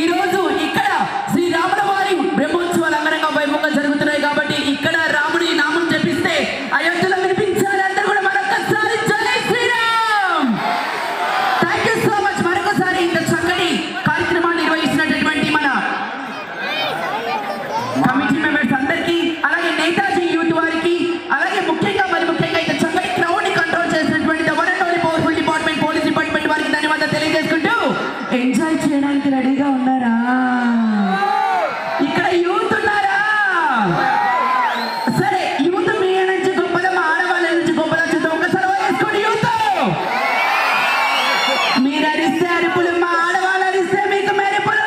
ఈ రోజు ఇక్కడ శ్రీరాముల వారి బ్రహ్మోత్సవాలు అంగరంగ వైభవంగా జరుగుతున్నాయి కాబట్టి ఇక్కడ రాముడి నామం జపిస్తే అయోధ్యలో వినిపించాలి. అందరూ కూడా మరొకసారి జై Shriram. Thank you so much. మరొకసారి ఇంత చక్కటి కార్యక్రమాన్ని నిర్వహిస్తున్నటువంటి మన కమిటీ మెంబర్స్ అందరికీ, అలాగే నేతాజీ యూత్ వారికి, అలాగే ముఖ్యంగా ఇంత చక్కటి క్రౌడ్ ని కంట్రోల్ చేసినటువంటి one and only powerful department police department వారికి ధన్యవాదాలు తెలియజేసుకుంటూ ఎంజాయ్ చేయడానికి రెడీగా ఉన్నారా? ఇక్కడ యూత్ ఉన్నారా? సరే, యూత్ మీ నుంచి గొప్పదా మా ఆడవాళ్ళ నుంచి గొప్పదా చూద్దాం. ఒకసారి వేసుకోండి యూత్. మీరు అరిస్తే అరుపులు, మా ఆడవాళ్ళు అరిస్తే మీకు మెరుపులు.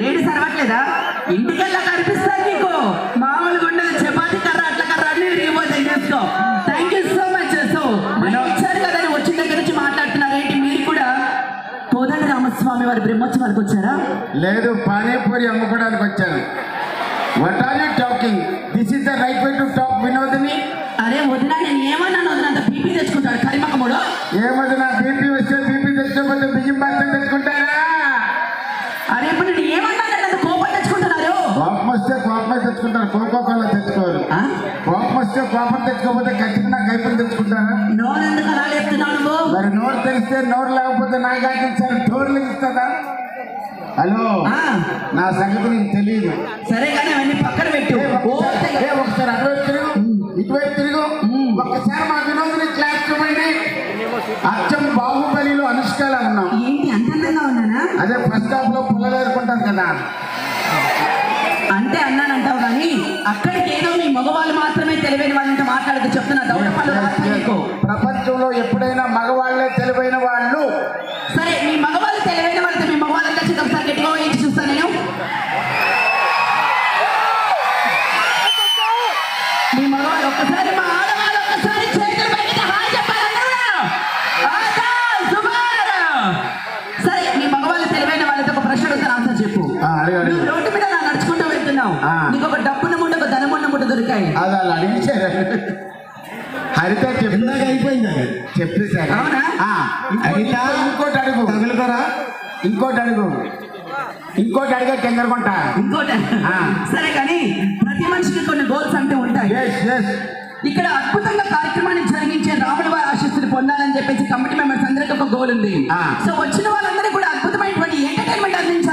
లేడీస్ అరవట్లేదా? ఇంటికెళ్ళాక అనిపిస్తారు మీకు. మామూలుగా ఉండదు, చపాతి కర్ర అట్ల కర్ర అన్ని రిపోర్ట్ చేసుకో. Thank you so much. So మనం వచ్చారు కదా, వచ్చిన దగ్గర నుంచి మాట్లాడుతున్నారు ఏంటి? మీరు కూడా కోదండ రామస్వామి వారి బ్రహ్మోత్సవానికి వచ్చారా? లేదు, పానీపూరి అమ్ముకోవడానికి వచ్చాను. What are you talking? This is the right way to talk Vinodini. అరే వదినా, నేను ఏమన్నాను? వదినంత బీపీ తెచ్చుకుంటాడు కరిమకముడు. ఏమన్నా బీపీ వస్తే బీపీ తెచ్చుకోకపోతే బియ్యం బాక్స్ తెచ్చుకుంటారా? అరే ఇప్పుడు నేను ఏమన్నాను? కోపం తెచ్చుకుంటున్నారు. కోపం వస్తే కోపమే తెచ్చుకుంటారు, కోకోకోలా తెచ్చుకోరు. కోపం వస్తే కోపం తెచ్చుకోకపోతే ఖచ్చితంగా కైపులు తెచ్చుకుంటారా? నోరు ఎందుకు అలా చెప్తున్నావు? మరి నోరు తెరిస్తే నోరు లేకపోతే నాకు సార్ డోర్లు ఇస్తుందా? హలో, నా సంగతి నీకు తెలియదు. సరే కానీ అవన్నీ పక్కన పెట్టు. ఒకసారి అటువైపు తిరుగు, ఇటువైపు తిరుగు. ఒక్కసారి మా వినోదిని క్లాస్ చూడండి. అచ్చం బాహుబలిలో అనుష్కలా ఉన్నాం. ఏంటి అంత అందంగా ఉన్నానా? అదే ఫస్ట్ హాఫ్ లో పుల్లలు ఏరుకుంటాను కదా అంటే అన్నానంటావు కానీ అక్కడికి ఏదో మీ మగవాళ్ళు మాత్రమే తెలివైన వాళ్ళంటే మాట్లాడుతూ చెప్తున్నా. దౌడపల్లి ప్రపంచంలో ఎప్పుడైనా మగవాళ్లే తెలివైన వాళ్ళు. సరే, మీ మగవాళ్ళు తెలివైన వాళ్ళతో మీ మగవాళ్ళంతా ఒకసారి గట్టిగా ఏంటి చూస్తాను నేను. మీ మగవాళ్ళు ఒక్కసారి, మా ఆడవాళ్ళు ఒక్కసారి చేతులు పైకి హాయ్ చెప్పాలన్నా. సరే, మీ మగవాళ్ళు తెలివైన వాళ్ళతో ఒక ప్రశ్న అడుగుతాను, ఆన్సర్ చెప్పు. రోడ్డు మీద నడుచుకుంటూ వెళ్తున్నావు, నీకు ఒక డబ్బున ముట్ట ఒక ధనమున్న ముట్ట దొరికాయి. అది అలా అడిగించారు. హరిత చెప్పిందాక అయిపోయింది, చెప్పేశారు. అవునా? ఇంకోటి అడుగు, తగులుకోరా. ఇంకోటి అడుగు, ఇంకోటి అడిగే టెంగరకుంటా. ఇంకోటి సరే కానీ ప్రతి మనిషికి కొన్ని గోల్స్ అంటే ఉంటాయి. ఇక్కడ అద్భుతంగా కార్యక్రమాన్ని జరిగించే రాముడి వారి ఆశీస్సులు పొందాలని చెప్పేసి కమిటీ మెంబర్స్ అందరికీ ఒక గోల్ ఉంది. సో వచ్చిన వాళ్ళందరూ కూడా అద్భుతమైనటువంటి ఎంటర్టైన్మెంట్ అందించాలి.